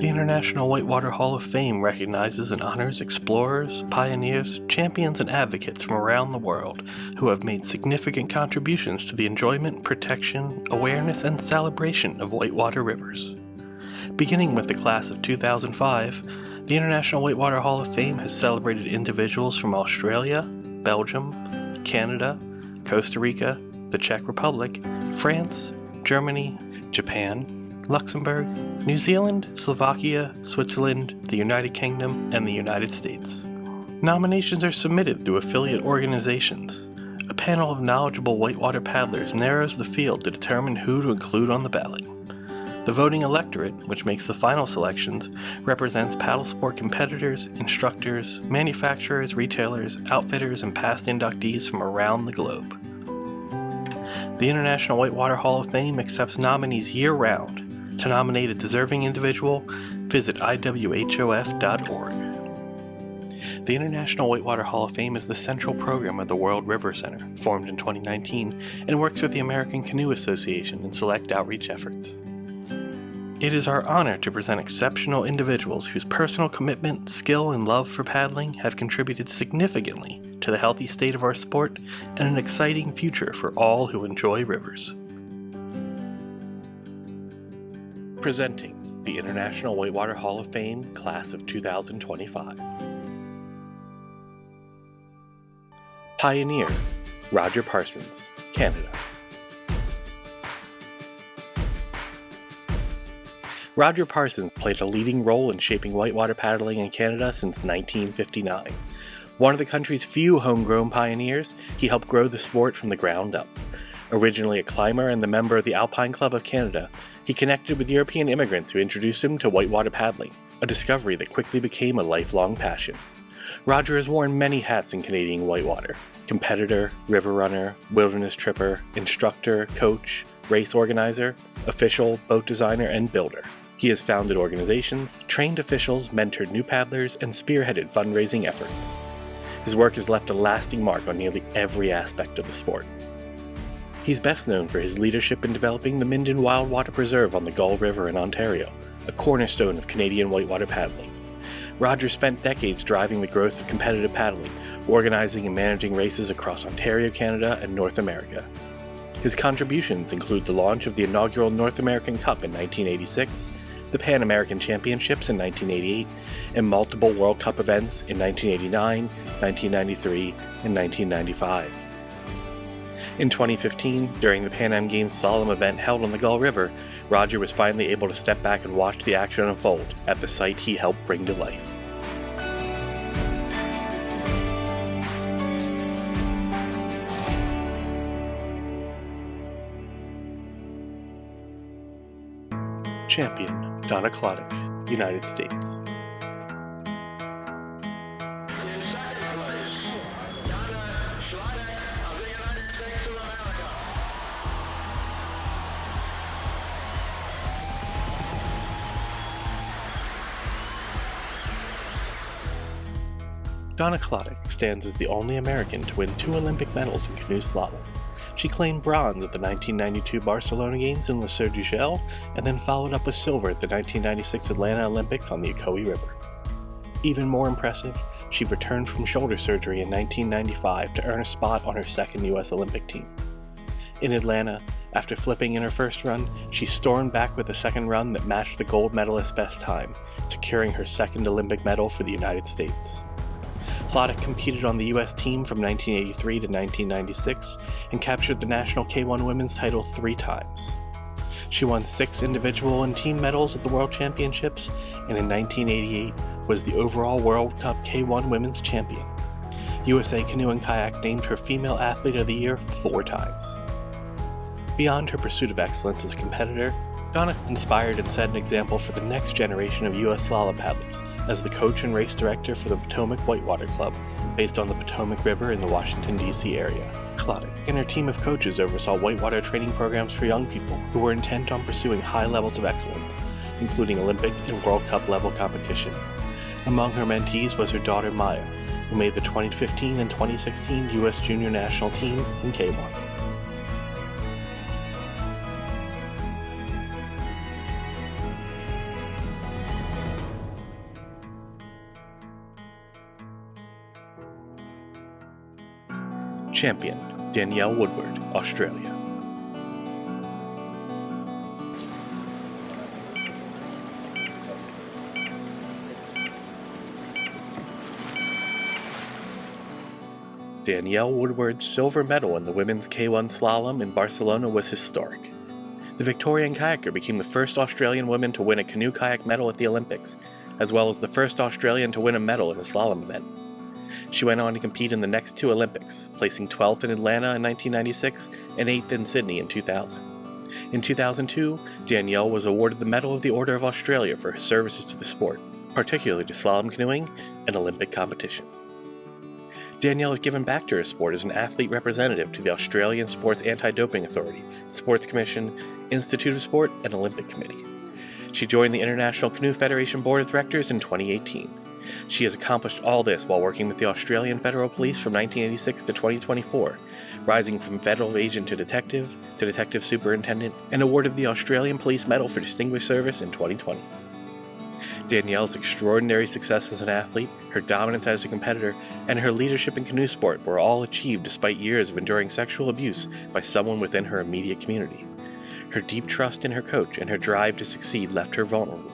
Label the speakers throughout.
Speaker 1: The International Whitewater Hall of Fame recognizes and honors explorers, pioneers, champions, and advocates from around the world who have made significant contributions to the enjoyment, protection, awareness, and celebration of whitewater rivers. Beginning with the class of 2005, the International Whitewater Hall of Fame has celebrated individuals from Australia, Belgium, Canada, Costa Rica, the Czech Republic, France, Germany, Japan, Luxembourg, New Zealand, Slovakia, Switzerland, the United Kingdom, and the United States. Nominations are submitted through affiliate organizations. A panel of knowledgeable whitewater paddlers narrows the field to determine who to include on the ballot. The voting electorate, which makes the final selections, represents paddle sport competitors, instructors, manufacturers, retailers, outfitters, and past inductees from around the globe. The International Whitewater Hall of Fame accepts nominees year-round. To nominate a deserving individual, visit iwhof.org. The International Whitewater Hall of Fame is the central program of the World River Center, formed in 2019, and works with the American Canoe Association in select outreach efforts. It is our honor to present exceptional individuals whose personal commitment, skill, and love for paddling have contributed significantly to the healthy state of our sport and an exciting future for all who enjoy rivers. Presenting the International Whitewater Hall of Fame Class of 2025. Pioneer, Roger Parsons, Canada. Roger Parsons played a leading role in shaping whitewater paddling in Canada since 1959. One of the country's few homegrown pioneers, he helped grow the sport from the ground up. Originally a climber and the member of the Alpine Club of Canada, he connected with European immigrants who introduced him to whitewater paddling, a discovery that quickly became a lifelong passion. Roger has worn many hats in Canadian whitewater: competitor, river runner, wilderness tripper, instructor, coach, race organizer, official, boat designer, and builder. He has founded organizations, trained officials, mentored new paddlers, and spearheaded fundraising efforts. His work has left a lasting mark on nearly every aspect of the sport. He's best known for his leadership in developing the Minden Wildwater Preserve on the Gull River in Ontario, a cornerstone of Canadian whitewater paddling. Roger spent decades driving the growth of competitive paddling, organizing and managing races across Ontario, Canada, and North America. His contributions include the launch of the inaugural North American Cup in 1986, the Pan American Championships in 1988, and multiple World Cup events in 1989, 1993, and 1995. In 2015, during the Pan Am Games slalom event held on the Gull River, Roger was finally able to step back and watch the action unfold at the site he helped bring to life. Champion, Donna Klodek, United States. Donna Klodek stands as the only American to win 2 Olympic medals in canoe slalom. She claimed bronze at the 1992 Barcelona Games in Le Seur du Gel, and then followed up with silver at the 1996 Atlanta Olympics on the Ocoee River. Even more impressive, she returned from shoulder surgery in 1995 to earn a spot on her second U.S. Olympic team. In Atlanta, after flipping in her first run, she stormed back with a second run that matched the gold medalist's best time, securing her second Olympic medal for the United States. Klodek competed on the U.S. team from 1983 to 1996 and captured the national K1 women's title 3 times. She won 6 individual and team medals at the World Championships, and in 1988 was the overall World Cup K1 women's champion. USA Canoe and Kayak named her Female Athlete of the Year 4 times. Beyond her pursuit of excellence as a competitor, Donna inspired and set an example for the next generation of U.S. slalom paddlers as the coach and race director for the Potomac Whitewater Club, based on the Potomac River in the Washington, D.C. area. Klodek and her team of coaches oversaw whitewater training programs for young people who were intent on pursuing high levels of excellence, including Olympic and World Cup level competition. Among her mentees was her daughter Maya, who made the 2015 and 2016 U.S. Junior National Team in K1. Champion, Danielle Woodward, Australia. Danielle Woodward's silver medal in the women's K1 slalom in Barcelona was historic. The Victorian kayaker became the first Australian woman to win a canoe kayak medal at the Olympics, as well as the first Australian to win a medal in a slalom event. She went on to compete in the next two Olympics, placing 12th in Atlanta in 1996 and 8th in Sydney in 2000. In 2002, Danielle was awarded the Medal of the Order of Australia for her services to the sport, particularly to slalom canoeing and Olympic competition. Danielle has given back to her sport as an athlete representative to the Australian Sports Anti-Doping Authority, Sports Commission, Institute of Sport, and Olympic Committee. She joined the International Canoe Federation Board of Directors in 2018. She has accomplished all this while working with the Australian Federal Police from 1986 to 2024, rising from federal agent to detective superintendent, and awarded the Australian Police Medal for Distinguished Service in 2020. Danielle's extraordinary success as an athlete, her dominance as a competitor, and her leadership in canoe sport were all achieved despite years of enduring sexual abuse by someone within her immediate community. Her deep trust in her coach and her drive to succeed left her vulnerable,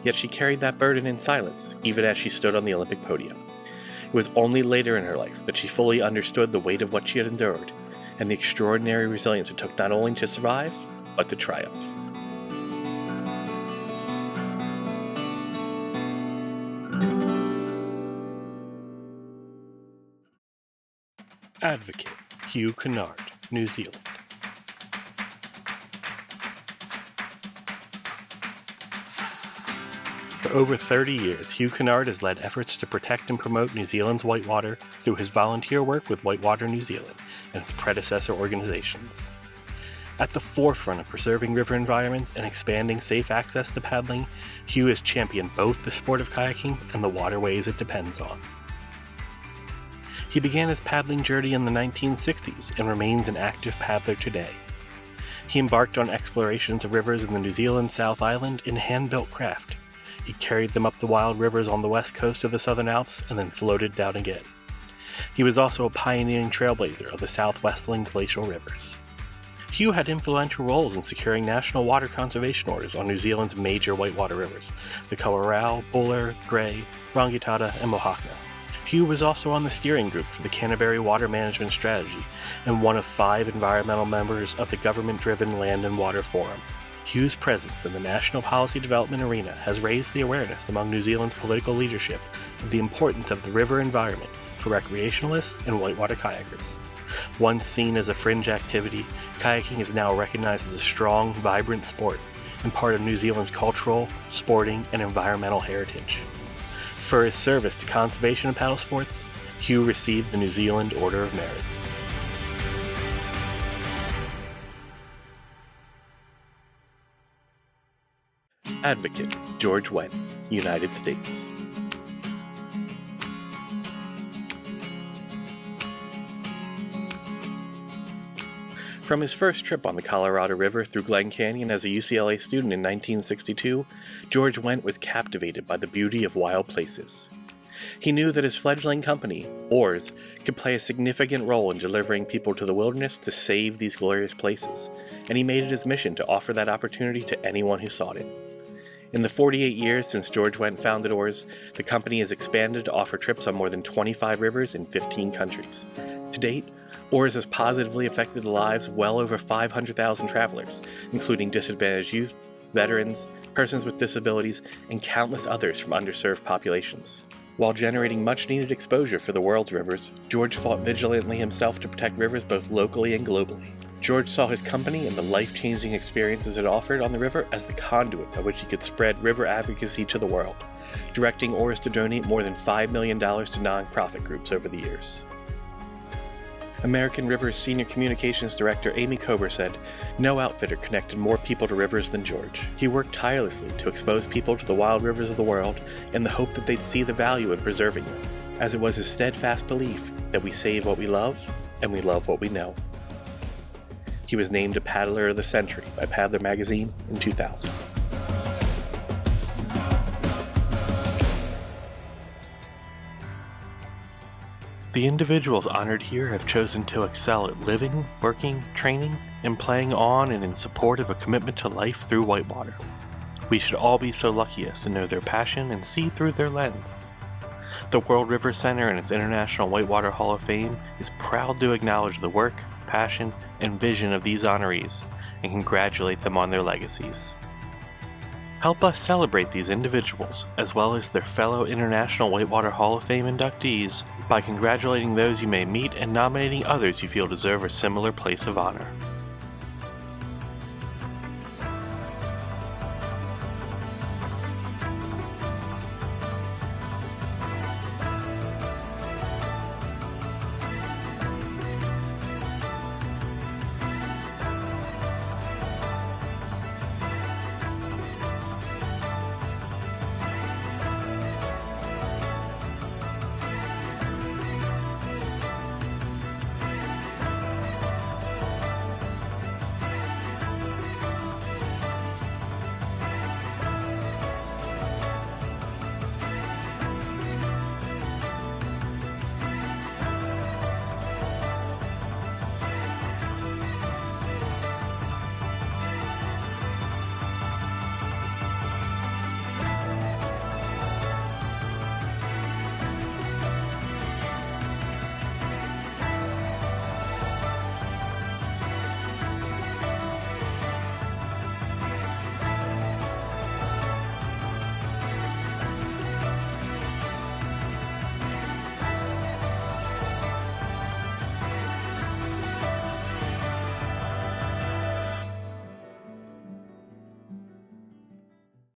Speaker 1: yet she carried that burden in silence, even as she stood on the Olympic podium. It was only later in her life that she fully understood the weight of what she had endured, and the extraordinary resilience it took not only to survive, but to triumph. Advocate, Hugh Kennard, New Zealand. For over 30 years, Hugh Kennard has led efforts to protect and promote New Zealand's whitewater through his volunteer work with Whitewater New Zealand and predecessor organizations. At the forefront of preserving river environments and expanding safe access to paddling, Hugh has championed both the sport of kayaking and the waterways it depends on. He began his paddling journey in the 1960s and remains an active paddler today. He embarked on explorations of rivers in the New Zealand South Island in hand-built craft. He carried them up the wild rivers on the west coast of the Southern Alps and then floated down again. He was also a pioneering trailblazer of the southwestling glacial rivers. Hugh had influential roles in securing national water conservation orders on New Zealand's major whitewater rivers, the Kawerau, Buller, Grey, Rangitata, and Mohawk. Hugh was also on the steering group for the Canterbury Water Management Strategy and one of 5 environmental members of the government-driven Land and Water Forum. Hugh's presence in the national policy development arena has raised the awareness among New Zealand's political leadership of the importance of the river environment for recreationalists and whitewater kayakers. Once seen as a fringe activity, kayaking is now recognized as a strong, vibrant sport and part of New Zealand's cultural, sporting, and environmental heritage. For his service to conservation and paddle sports, Hugh received the New Zealand Order of Merit. Advocate, George Wendt, United States. From his first trip on the Colorado River through Glen Canyon as a UCLA student in 1962, George Wendt was captivated by the beauty of wild places. He knew that his fledgling company, Oars, could play a significant role in delivering people to the wilderness to save these glorious places, and he made it his mission to offer that opportunity to anyone who sought it. In the 48 years since George Wendt founded Oars, the company has expanded to offer trips on more than 25 rivers in 15 countries. To date, Oars has positively affected the lives of well over 500,000 travelers, including disadvantaged youth, veterans, persons with disabilities, and countless others from underserved populations. While generating much-needed exposure for the world's rivers, George fought vigilantly himself to protect rivers both locally and globally. George saw his company and the life-changing experiences it offered on the river as the conduit by which he could spread river advocacy to the world, directing Oars to donate more than $5 million to non-profit groups over the years. American River's Senior Communications Director Amy Kober said, "No outfitter connected more people to rivers than George. He worked tirelessly to expose people to the wild rivers of the world in the hope that they'd see the value in preserving them, as it was his steadfast belief that we save what we love, and we love what we know." He was named a Paddler of the Century by Paddler magazine in 2000. The individuals honored here have chosen to excel at living, working, training, and playing on and in support of a commitment to life through Whitewater. We should all be so lucky as to know their passion and see through their lens. The World River Center and its International Whitewater Hall of Fame is proud to acknowledge the work, passion, and vision of these honorees and congratulate them on their legacies. Help us celebrate these individuals, as well as their fellow International Whitewater Hall of Fame inductees, by congratulating those you may meet and nominating others you feel deserve a similar place of honor.